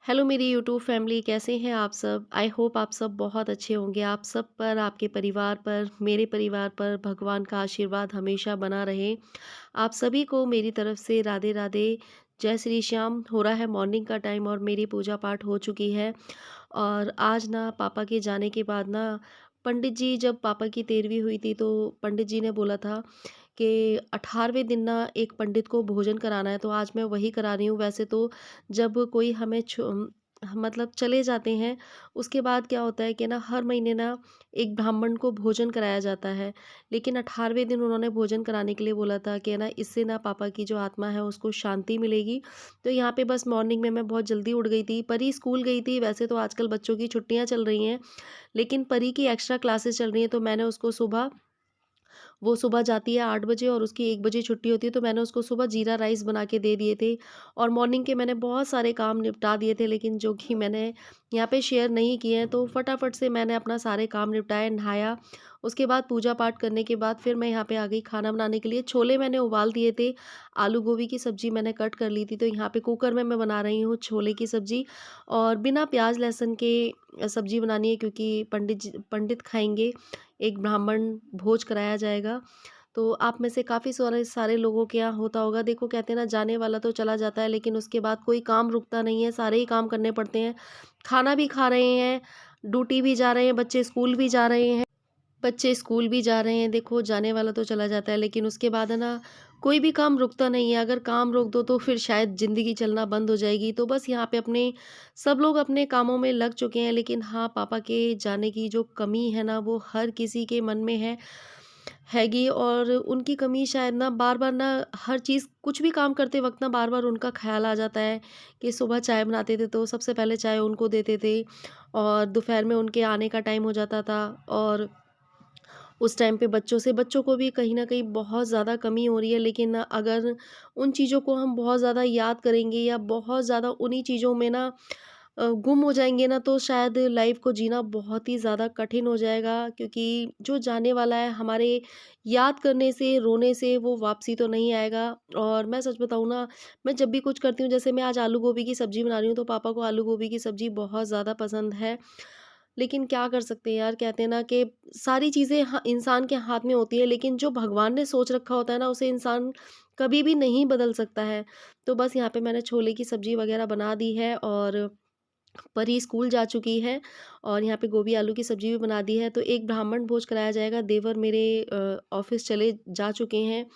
Hello मेरी YouTube family, कैसे हैं आप सब? आई होप आप सब बहुत अच्छे होंगे। आप सब पर, आपके परिवार पर, मेरे परिवार पर भगवान का आशीर्वाद हमेशा बना रहे। आप सभी को मेरी तरफ से राधे राधे, जय श्री श्याम। हो रहा है मॉर्निंग का टाइम और मेरी पूजा पाठ हो चुकी है। और आज ना पापा के जाने के बाद ना पंडित जी, जब पापा की 13वीं हुई थी तो पंडित जी ने बोला था कि 18वें दिन ना एक पंडित को भोजन कराना है, तो आज मैं वही करा रही हूँ। वैसे तो जब कोई हमें मतलब चले जाते हैं, उसके बाद क्या होता है कि ना हर महीने ना एक ब्राह्मण को भोजन कराया जाता है। लेकिन 18वें दिन उन्होंने भोजन कराने के लिए बोला था कि ना इससे ना पापा की जो आत्मा है उसको शांति मिलेगी। तो यहाँ पे बस मॉर्निंग में मैं बहुत जल्दी उठ गई थी। परी स्कूल गई थी, वैसे तो आजकल बच्चों की छुट्टियाँ चल रही हैं, लेकिन परी की एक्स्ट्रा क्लासेस चल रही हैं, तो मैंने उसको सुबह, वो सुबह जाती है 8 बजे और उसकी 1 बजे छुट्टी होती है, तो मैंने उसको सुबह जीरा राइस बना के दे दिए थे। और मॉर्निंग के मैंने बहुत सारे काम निपटा दिए थे, लेकिन जो कि मैंने यहाँ पे शेयर नहीं किए हैं। तो फटाफट से मैंने अपना सारे काम निपटाए, नहाया, उसके बाद पूजा पाठ करने के बाद फिर मैं यहाँ पे आ गई खाना बनाने के लिए। छोले मैंने उबाल दिए थे, आलू गोभी की सब्ज़ी मैंने कट कर ली थी, तो यहाँ पे कुकर में मैं बना रही हूँ छोले की सब्ज़ी। और बिना प्याज़ लहसुन के सब्ज़ी बनानी है, क्योंकि पंडित खाएँगे, एक ब्राह्मण भोज कराया जाएगा। तो आप में से काफ़ी सारे सारे लोगों के यहाँ होता होगा। देखो, कहते हैं ना, जाने वाला तो चला जाता है, लेकिन उसके बाद कोई काम रुकता नहीं है, सारे ही काम करने पड़ते हैं। खाना भी खा रहे हैं, ड्यूटी भी जा रहे हैं, बच्चे स्कूल भी जा रहे हैं। देखो, जाने वाला तो चला जाता है, लेकिन उसके बाद है ना, कोई भी काम रुकता नहीं है। अगर काम रोक दो तो फिर शायद ज़िंदगी चलना बंद हो जाएगी। तो बस यहाँ पे सब लोग अपने कामों में लग चुके हैं, लेकिन हाँ, पापा के जाने की जो कमी है ना, वो हर किसी के मन में हैगी। और उनकी कमी शायद ना बार-बार ना, हर चीज़, कुछ भी काम करते वक़्त ना बार-बार उनका ख़्याल आ जाता है कि सुबह चाय बनाते थे तो सबसे पहले चाय उनको देते थे, और दोपहर में उनके आने का टाइम हो जाता था। और उस टाइम पे बच्चों को भी कहीं न कहीं बहुत ज़्यादा कमी हो रही है। लेकिन अगर उन चीज़ों को हम बहुत ज़्यादा याद करेंगे या बहुत ज़्यादा उन्हीं चीज़ों में ना गुम हो जाएँगे ना, तो शायद लाइफ़ को जीना बहुत ही ज़्यादा कठिन हो जाएगा, क्योंकि जो जाने वाला है, हमारे याद करने से, रोने से वो वापसी तो नहीं आएगा। और मैं सच बताऊँ ना, मैं जब भी कुछ करती हूँ, जैसे मैं आज आलू गोभी की सब्ज़ी बना रही हूँ, तो पापा को आलू गोभी की सब्ज़ी बहुत ज़्यादा पसंद है। लेकिन क्या कर सकते हैं यार, कहते हैं ना कि सारी चीज़ें इंसान के हाथ में होती है, लेकिन जो भगवान ने सोच रखा होता है ना, उसे इंसान कभी भी नहीं बदल सकता है। तो बस यहाँ पे मैंने छोले की सब्ज़ी वग़ैरह बना दी है, और परी स्कूल जा चुकी है, और यहाँ पे गोभी आलू की सब्ज़ी भी बना दी है। तो एक ब्राह्मण भोज कराया जाएगा। देवर मेरे ऑफ़िस चले जा चुके हैं।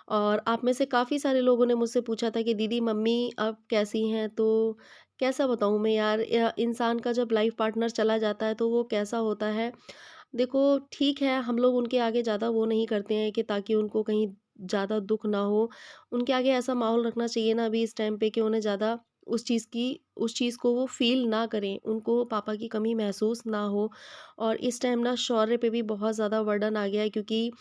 और आप में से काफ़ी सारे लोगों ने मुझसे पूछा था कि दीदी, मम्मी अब कैसी हैं? तो कैसा बताऊँ मैं यार, इंसान का जब लाइफ़ पार्टनर चला जाता है तो वो कैसा होता है। देखो, ठीक है, हम लोग उनके आगे ज़्यादा वो नहीं करते हैं कि ताकि उनको कहीं ज़्यादा दुःख ना हो। उनके आगे ऐसा माहौल रखना चाहिए ना अभी इस टाइम पे, कि उन्हें ज़्यादा उस चीज़ को वो फ़ील ना करें, उनको पापा की कमी महसूस ना हो। और इस टाइम ना शौर्य पे भी बहुत ज़्यादा बर्डन आ गया है, क्योंकि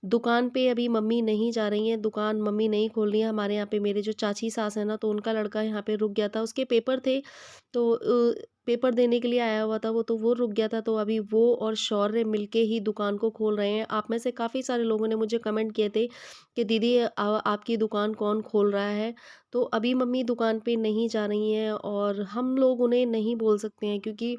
दुकान पे अभी मम्मी नहीं जा रही हैं, दुकान मम्मी नहीं खोल रही हैं। हमारे यहाँ पे मेरे जो चाची सास हैं ना, तो उनका लड़का यहाँ पे रुक गया था, उसके पेपर थे, तो पेपर देने के लिए आया हुआ था वो, तो वो रुक गया था। तो अभी वो और शौर्य मिलके ही दुकान को खोल रहे हैं। आप में से काफ़ी सारे लोगों ने मुझे कमेंट किए थे कि दीदी, आपकी दुकान कौन खोल रहा है? तो अभी मम्मी दुकान पे नहीं जा रही हैं, और हम लोग उन्हें नहीं बोल सकते हैं, क्योंकि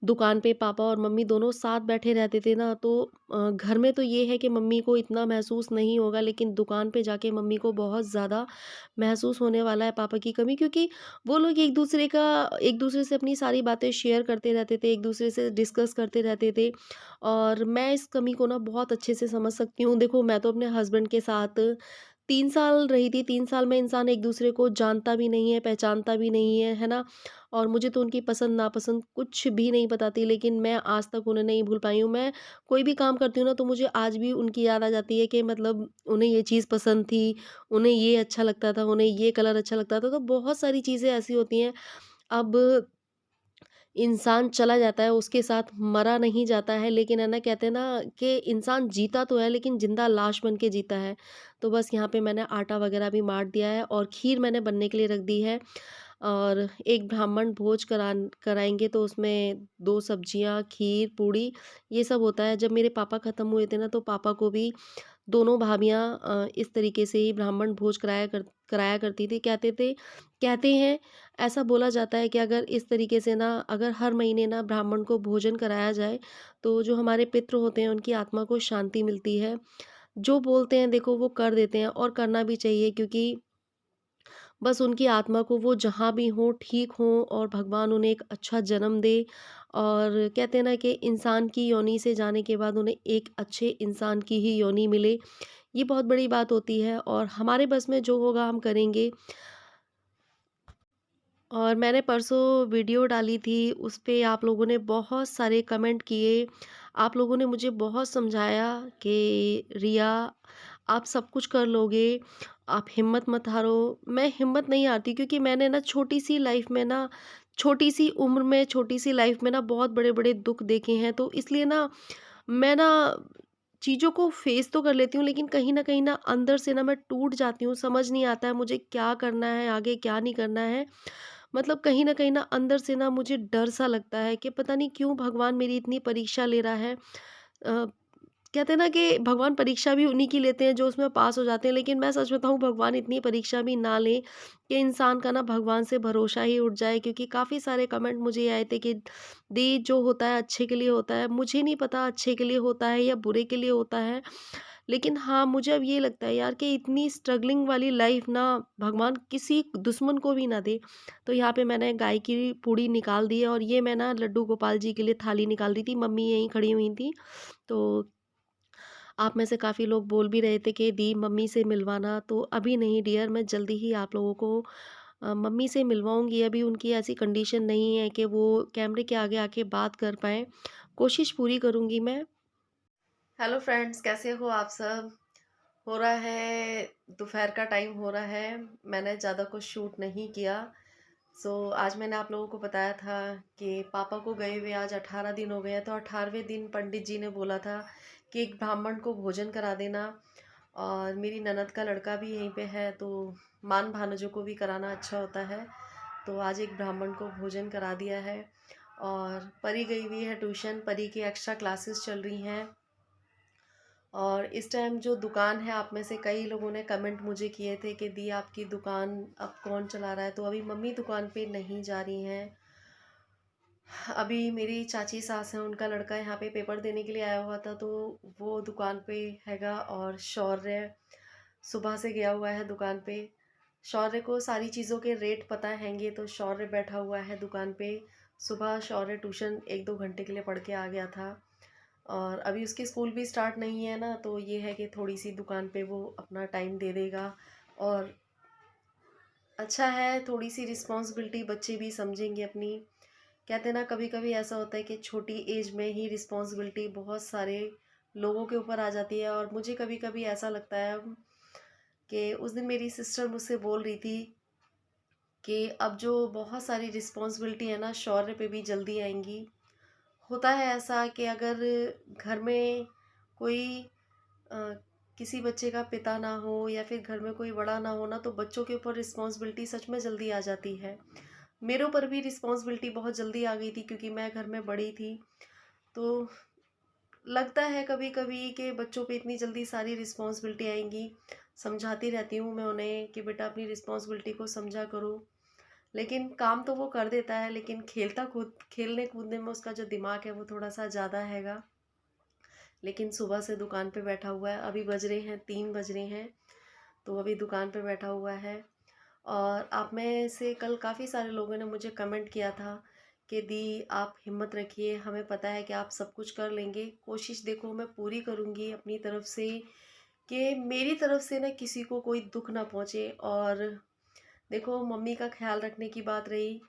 दुकान पे पापा और मम्मी दोनों साथ बैठे रहते थे ना, तो घर में तो ये है कि मम्मी को इतना महसूस नहीं होगा, लेकिन दुकान पे जाके मम्मी को बहुत ज़्यादा महसूस होने वाला है पापा की कमी, क्योंकि वो लोग एक दूसरे से अपनी सारी बातें शेयर करते रहते थे, एक दूसरे से डिस्कस करते रहते थे। और मैं इस कमी को ना बहुत अच्छे से समझ सकती हूँ। देखो, मैं तो अपने हस्बैंड के साथ 3 साल रही थी, 3 साल में इंसान एक दूसरे को जानता भी नहीं है, पहचानता भी नहीं है, है ना? और मुझे तो उनकी पसंद-नापसंद कुछ भी नहीं पता थी, लेकिन मैं आज तक उन्हें नहीं भूल पाई हूँ। मैं कोई भी काम करती हूँ ना, तो मुझे आज भी उनकी याद आ जाती है कि मतलब उन्हें ये चीज़ पसंद थी, उन्हें ये अच्छा लगता था, उन्हें ये कलर अच्छा लगता था, तो बहुत सारी चीज़ें ऐसी होती हैं। अब इंसान चला जाता है, उसके साथ मरा नहीं जाता है, लेकिन है ना, कहते हैं ना कि इंसान जीता तो है, लेकिन ज़िंदा लाश बन के जीता है। तो बस यहाँ पे मैंने आटा वगैरह भी मार दिया है, और खीर मैंने बनने के लिए रख दी है। और एक ब्राह्मण भोज कराएँगे, तो उसमें 2 सब्जियाँ, खीर, पूड़ी, ये सब होता है। जब मेरे पापा ख़त्म हुए थे ना, तो पापा को भी दोनों भाभियाँ इस तरीके से ही ब्राह्मण भोज कराया करती थी। कहते हैं, ऐसा बोला जाता है कि अगर इस तरीके से ना अगर हर महीने ना ब्राह्मण को भोजन कराया जाए, तो जो हमारे पितृ होते हैं उनकी आत्मा को शांति मिलती है। जो बोलते हैं देखो वो कर देते हैं और करना भी चाहिए, क्योंकि बस उनकी आत्मा को वो जहाँ भी हों ठीक हों और भगवान उन्हें एक अच्छा जन्म दे। और कहते हैं ना कि इंसान की योनि से जाने के बाद उन्हें एक अच्छे इंसान की ही योनि मिले, ये बहुत बड़ी बात होती है और हमारे बस में जो होगा हम करेंगे। और मैंने परसों वीडियो डाली थी, उस पे आप लोगों ने बहुत सारे कमेंट किए। आप लोगों ने मुझे बहुत समझाया कि रिया, आप सब कुछ कर लोगे, आप हिम्मत मत हारो। मैं हिम्मत नहीं हारती, क्योंकि मैंने ना छोटी-सी लाइफ़ में ना छोटी-सी उम्र में, छोटी-सी लाइफ़ में ना बहुत बड़े-बड़े दुःख देखे हैं। तो इसलिए ना मैं ना चीज़ों को फ़ेस तो कर लेती हूँ, लेकिन कहीं न कहीं ना अंदर से ना मैं टूट जाती हूँ, समझ नहीं आता है मुझे क्या करना है, आगे क्या नहीं करना है। मतलब कहीं न कहीं ना अंदर से ना मुझे डर सा लगता है कि पता नहीं क्यों भगवान मेरी इतनी परीक्षा ले रहा है। कहते हैं ना कि भगवान परीक्षा भी उन्हीं की लेते हैं जो उसमें पास हो जाते हैं, लेकिन मैं सच बताऊँ, भगवान इतनी परीक्षा भी ना लें कि इंसान का ना भगवान से भरोसा ही उठ जाए। क्योंकि काफ़ी सारे कमेंट मुझे ये आए थे कि दी, जो होता है अच्छे के लिए होता है। मुझे नहीं पता अच्छे के लिए होता है या बुरे के लिए होता है। लेकिन हाँ, मुझे अब ये लगता है यार कि इतनी स्ट्रगलिंग वाली लाइफ़ ना भगवान किसी दुश्मन को भी ना दे। तो यहाँ पे मैंने गाय की पूड़ी निकाल दी है और ये मैं ना लड्डू गोपाल जी के लिए थाली निकाल रही थी। मम्मी यहीं खड़ी हुई थी। तो आप में से काफ़ी लोग बोल भी रहे थे कि दी मम्मी से मिलवाना, तो अभी नहीं डियर, मैं जल्दी ही आप लोगों को मम्मी से मिलवाऊँगी। अभी उनकी ऐसी कंडीशन नहीं है कि वो कैमरे के आगे आके बात कर पाएँ। कोशिश पूरी करूँगी मैं। हेलो फ्रेंड्स, कैसे हो आप सब? हो रहा है, दोपहर का टाइम हो रहा है। मैंने ज़्यादा कुछ शूट नहीं किया। आज मैंने आप लोगों को बताया था कि पापा को गए हुए आज 18 दिन हो गए हैं। तो 18वें दिन पंडित जी ने बोला था कि एक ब्राह्मण को भोजन करा देना। और मेरी ननद का लड़का भी यहीं पे है, तो मान भानजों को भी कराना अच्छा होता है। तो आज एक ब्राह्मण को भोजन करा दिया है। और परी गई हुई है ट्यूशन, परी की एक्स्ट्रा क्लासेस चल रही हैं। और इस टाइम जो दुकान है, आप में से कई लोगों ने कमेंट मुझे किए थे कि दी आपकी दुकान अब कौन चला रहा है। तो अभी मम्मी दुकान पे नहीं जा रही हैं। अभी मेरी चाची सास हैं, उनका लड़का यहाँ पे पेपर देने के लिए आया हुआ था, तो वो दुकान पे हैगा। और शौर्य सुबह से गया हुआ है दुकान पे। शौर्य को सारी चीज़ों के रेट पता हैंगे, तो शौर्य बैठा हुआ है दुकान पे। सुबह शौर्य ट्यूशन 1-2 घंटे के लिए पढ़ के आ गया था। और अभी उसके स्कूल भी स्टार्ट नहीं है ना, तो ये है कि थोड़ी सी दुकान पे वो अपना टाइम दे देगा। और अच्छा है, थोड़ी सी रिस्पॉन्सिबिलिटी बच्चे भी समझेंगे अपनी। कहते हैं ना, कभी कभी ऐसा होता है कि छोटी एज में ही रिस्पॉन्सिबिलिटी बहुत सारे लोगों के ऊपर आ जाती है। और मुझे कभी कभी ऐसा लगता है कि उस दिन मेरी सिस्टर मुझसे बोल रही थी कि अब जो बहुत सारी रिस्पॉन्सिबिलिटी है ना, शौर्य पे भी जल्दी आएंगी। होता है ऐसा कि अगर घर में कोई अ, किसी बच्चे का पिता ना हो या फिर घर में कोई बड़ा ना हो ना, तो बच्चों के ऊपर रिस्पॉन्सिबिलिटी सच में जल्दी आ जाती है। मेरे ऊपर भी रिस्पॉन्सिबिलिटी बहुत जल्दी आ गई थी, क्योंकि मैं घर में बड़ी थी। तो लगता है कभी कभी कि बच्चों पे इतनी जल्दी सारी रिस्पॉन्सिबिलिटी आएंगी। समझाती रहती हूँ मैं उन्हें कि बेटा अपनी रिस्पॉन्सिबिलिटी को समझा करो। लेकिन काम तो वो कर देता है, लेकिन खेलने कूदने में उसका जो दिमाग है वो थोड़ा सा ज़्यादा हैगा। लेकिन सुबह से दुकान पे बैठा हुआ है। अभी बज रहे हैं 3 बज रहे हैं, तो अभी दुकान पे बैठा हुआ है। और आप में से कल काफ़ी सारे लोगों ने मुझे कमेंट किया था कि दी आप हिम्मत रखिए, हमें पता है कि आप सब कुछ कर लेंगे। कोशिश देखो मैं पूरी करूँगी अपनी तरफ से कि मेरी तरफ से ना किसी को कोई दुख ना पहुँचे। और देखो, मम्मी का ख्याल रखने की बात रही,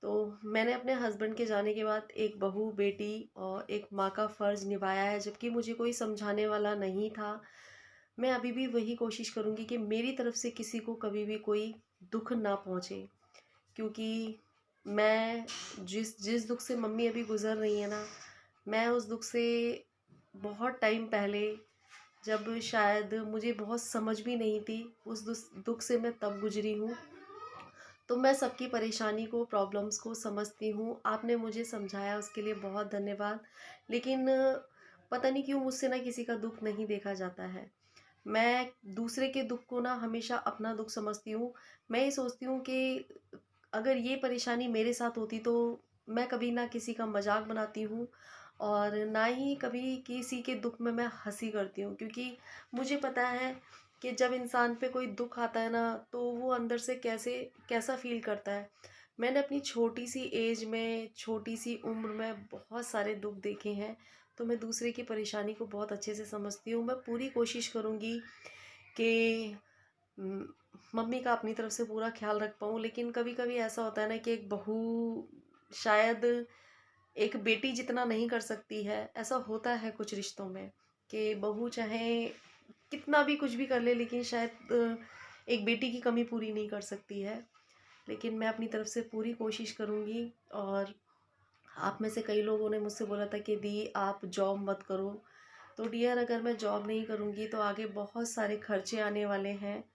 तो मैंने अपने हस्बैंड के जाने के बाद एक बहू, बेटी और एक माँ का फ़र्ज़ निभाया है, जबकि मुझे कोई समझाने वाला नहीं था। मैं अभी भी वही कोशिश करूँगी कि मेरी तरफ से किसी को कभी भी कोई दुख ना पहुँचे। क्योंकि मैं जिस जिस दुख से मम्मी अभी गुज़र रही है ना, मैं उस दुख से बहुत टाइम पहले, जब शायद मुझे बहुत समझ भी नहीं थी, उस दुख से मैं तब गुजरी हूँ। तो मैं सबकी परेशानी को, प्रॉब्लम्स को समझती हूँ। आपने मुझे समझाया उसके लिए बहुत धन्यवाद। लेकिन पता नहीं क्यों मुझसे ना किसी का दुख नहीं देखा जाता है। मैं दूसरे के दुःख को ना हमेशा अपना दुःख समझती हूँ। मैं ये सोचती हूँ कि अगर ये परेशानी मेरे साथ होती तो मैं कभी ना किसी का मज़ाक बनाती हूँ और ना ही कभी किसी के दुःख में मैं हँसी करती हूँ, क्योंकि मुझे पता है कि जब इंसान पे कोई दुःख आता है ना तो वो अंदर से कैसा फ़ील करता है। मैंने अपनी छोटी सी एज में, छोटी सी उम्र में बहुत सारे दुःख देखे हैं, तो मैं दूसरे की परेशानी को बहुत अच्छे से समझती हूँ। मैं पूरी कोशिश करूँगी कि उम, मम्मी का अपनी तरफ से पूरा ख़्याल रख पाऊँ, लेकिन कभी-कभी ऐसा होता है ना कि एक बहू शायद एक बेटी जितना नहीं कर सकती है। ऐसा होता है कुछ रिश्तों में कि बहू चाहे कितना भी कुछ भी कर ले, लेकिन शायद एक बेटी की कमी पूरी नहीं कर सकती है। लेकिन मैं अपनी तरफ से पूरी कोशिश करूँगी। और आप में से कई लोगों ने मुझसे बोला था कि दी आप जॉब मत करो। तो डियर, अगर मैं जॉब नहीं करूँगी तो आगे बहुत सारे खर्चे आने वाले हैं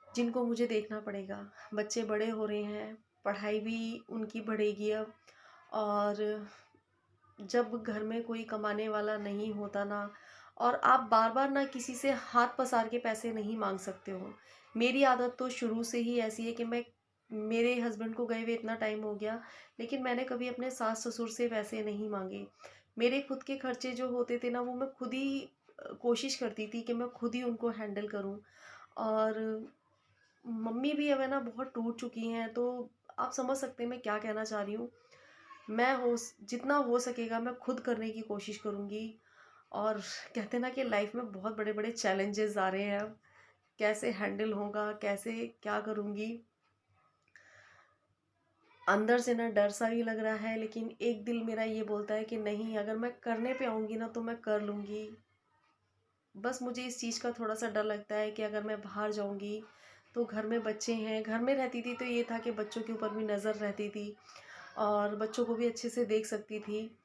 जिनको मुझे देखना पड़ेगा। बच्चे बड़े हो रहे हैं, पढ़ाई भी उनकी बढ़ेगी अब। और जब घर में कोई कमाने वाला नहीं होता ना, और आप बार बार ना किसी से हाथ पसार के पैसे नहीं मांग सकते हो। मेरी आदत तो शुरू से ही ऐसी है कि मैं, मेरे हस्बैंड को गए हुए इतना टाइम हो गया, लेकिन मैंने कभी अपने सास ससुर से पैसे नहीं मांगे। मेरे खुद के खर्चे जो होते थे ना वो मैं खुद ही कोशिश करती थी कि मैं खुद ही उनको हैंडल करूं। और मम्मी भी अब है ना बहुत टूट चुकी हैं, तो आप समझ सकते हैं मैं क्या कहना चाह रही हूँ। मैं हो जितना हो सकेगा मैं खुद करने की कोशिश करूँगी। और कहते हैं ना कि लाइफ में बहुत बड़े बड़े चैलेंजेस आ रहे हैं अब, कैसे हैंडल होगा, कैसे क्या करूँगी। अंदर से ना डर सा भी लग रहा है, लेकिन एक दिल मेरा ये बोलता है कि नहीं, अगर मैं करने पे आऊँगी ना तो मैं कर लूँगी। बस मुझे इस चीज़ का थोड़ा सा डर लगता है कि अगर मैं बाहर जाऊँगी तो घर में बच्चे हैं। घर में रहती थी तो ये था कि बच्चों के ऊपर भी नज़र रहती थी और बच्चों को भी अच्छे से देख सकती थी।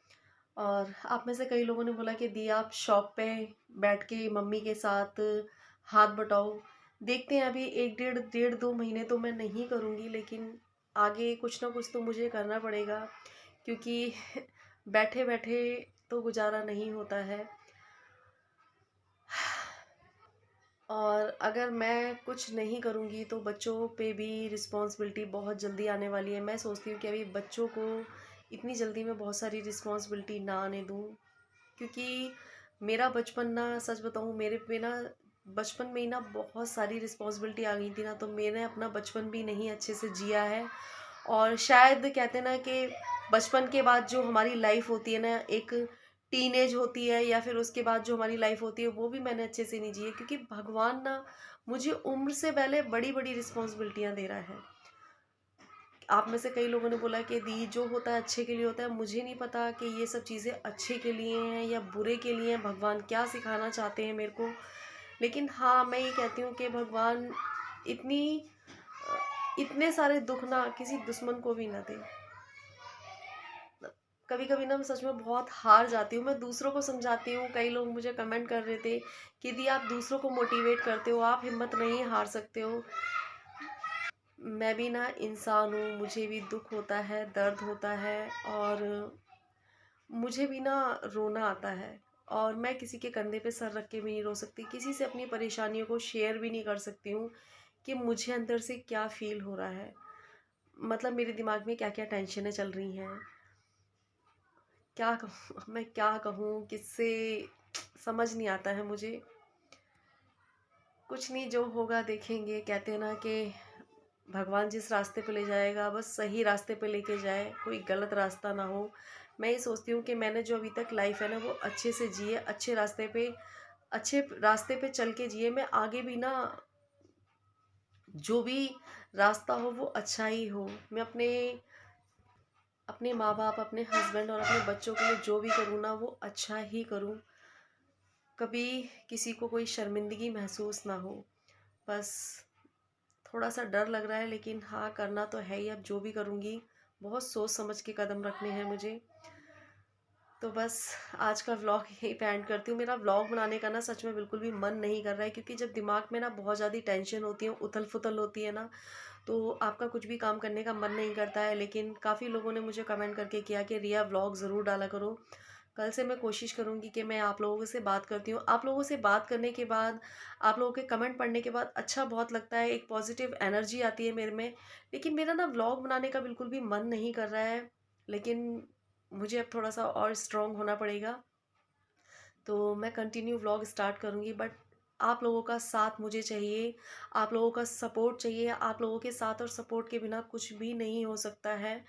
और आप में से कई लोगों ने बोला कि दी आप शॉप पे बैठ के मम्मी के साथ हाथ बटाओ। देखते हैं, अभी एक डेढ़ डेढ़ 2 महीने तो मैं नहीं करूँगी, लेकिन आगे कुछ ना कुछ तो मुझे करना पड़ेगा, क्योंकि बैठे बैठे तो गुजारा नहीं होता है। और अगर मैं कुछ नहीं करूँगी तो बच्चों पे भी रिस्पॉन्सिबिलिटी बहुत जल्दी आने वाली है। मैं सोचती हूँ कि अभी बच्चों को इतनी जल्दी मैं बहुत सारी रिस्पॉन्सिबिलिटी ना आने दूँ, क्योंकि मेरा बचपन ना, सच बताऊँ, मेरे पे ना बचपन में ही ना बहुत सारी रिस्पॉन्सिबिलिटी आ गई थी ना, तो मैंने अपना बचपन भी नहीं अच्छे से जिया है। और शायद कहते हैं ना कि बचपन के बाद जो हमारी लाइफ होती है ना, एक टीनेज होती है या फिर उसके बाद जो हमारी लाइफ होती है, वो भी मैंने अच्छे से नहीं जी है, क्योंकि भगवान ना मुझे उम्र से पहले बड़ी बड़ी रिस्पॉन्सिबिलिटियाँ दे रहा है। आप में से कई लोगों ने बोला कि दी जो होता है अच्छे के लिए होता है। मुझे नहीं पता कि ये सब चीज़ें अच्छे के लिए हैं या बुरे के लिए हैं, भगवान क्या सिखाना चाहते हैं मेरे को। लेकिन हाँ, मैं ये कहती हूँ कि भगवान इतनी इतने सारे दुख ना किसी दुश्मन को भी ना दे। कभी कभी ना मैं सच में बहुत हार जाती हूँ। मैं दूसरों को समझाती हूँ, कई लोग मुझे कमेंट कर रहे थे कि दी आप दूसरों को मोटिवेट करते हो, आप हिम्मत नहीं हार सकते हो। मैं भी ना इंसान हूँ, मुझे भी दुख होता है, दर्द होता है, और मुझे भी ना रोना आता है। और मैं किसी के कंधे पे सर रख के भी नहीं रो सकती, किसी से अपनी परेशानियों को शेयर भी नहीं कर सकती हूँ कि मुझे अंदर से क्या फील हो रहा है। मतलब मेरे दिमाग में क्या क्या टेंशनें चल रही हैं, क्या कहूँ मैं, क्या कहूँ किससे, समझ नहीं आता है मुझे। कुछ नहीं, जो होगा देखेंगे। कहते हैं ना कि भगवान जिस रास्ते पे ले जाएगा बस सही रास्ते पे लेके जाए, कोई गलत रास्ता ना हो। मैं ये सोचती हूँ कि मैंने जो अभी तक लाइफ है ना वो अच्छे से जिए, अच्छे रास्ते पे चल के जिए। मैं आगे भी ना जो भी रास्ता हो वो अच्छा ही हो। मैं अपने अपने माँ बाप, अपने हस्बैंड और अपने बच्चों के लिए जो भी करूँ ना वो अच्छा ही करूँ। कभी किसी को कोई शर्मिंदगी महसूस ना हो। बस थोड़ा सा डर लग रहा है, लेकिन हाँ करना तो है ही। अब जो भी करूँगी बहुत सोच समझ के कदम रखने हैं मुझे। तो बस आज का व्लॉग यहीं पे एंड करती हूँ। मेरा व्लॉग बनाने का ना सच में बिल्कुल भी मन नहीं कर रहा है, क्योंकि जब दिमाग में ना बहुत ज़्यादा टेंशन होती है, उथल फुथल होती है ना, तो आपका कुछ भी काम करने का मन नहीं करता है। लेकिन काफ़ी लोगों ने मुझे कमेंट करके किया कि रिया व्लॉग ज़रूर डाला करो। कल से मैं कोशिश करूँगी कि मैं आप लोगों से बात करती हूँ। आप लोगों से बात करने के बाद, आप लोगों के कमेंट पढ़ने के बाद अच्छा बहुत लगता है, एक पॉज़िटिव एनर्जी आती है मेरे में। लेकिन मेरा ना व्लॉग बनाने का बिल्कुल भी मन नहीं कर रहा है, लेकिन मुझे अब थोड़ा-सा और स्ट्रॉन्ग होना पड़ेगा। तो मैं कंटिन्यू व्लॉग स्टार्ट करूँगी, बट आप लोगों का साथ मुझे चाहिए, आप लोगों का सपोर्ट चाहिए। आप लोगों के साथ और सपोर्ट के बिना कुछ भी नहीं हो सकता है।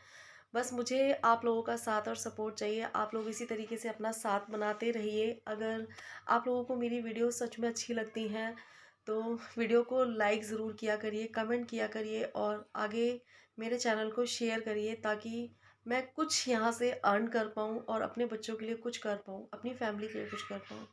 बस मुझे आप लोगों का साथ और सपोर्ट चाहिए। आप लोग इसी तरीके से अपना साथ बनाते रहिए। अगर आप लोगों को मेरी वीडियो सच में अच्छी लगती हैं, तो वीडियो को लाइक ज़रूर किया करिए, कमेंट किया करिए और आगे मेरे चैनल को शेयर करिए, ताकि मैं कुछ यहाँ से अर्न कर पाऊँ और अपने बच्चों के लिए कुछ कर पाऊँ, अपनी फैमिली के लिए कुछ कर पाऊँ।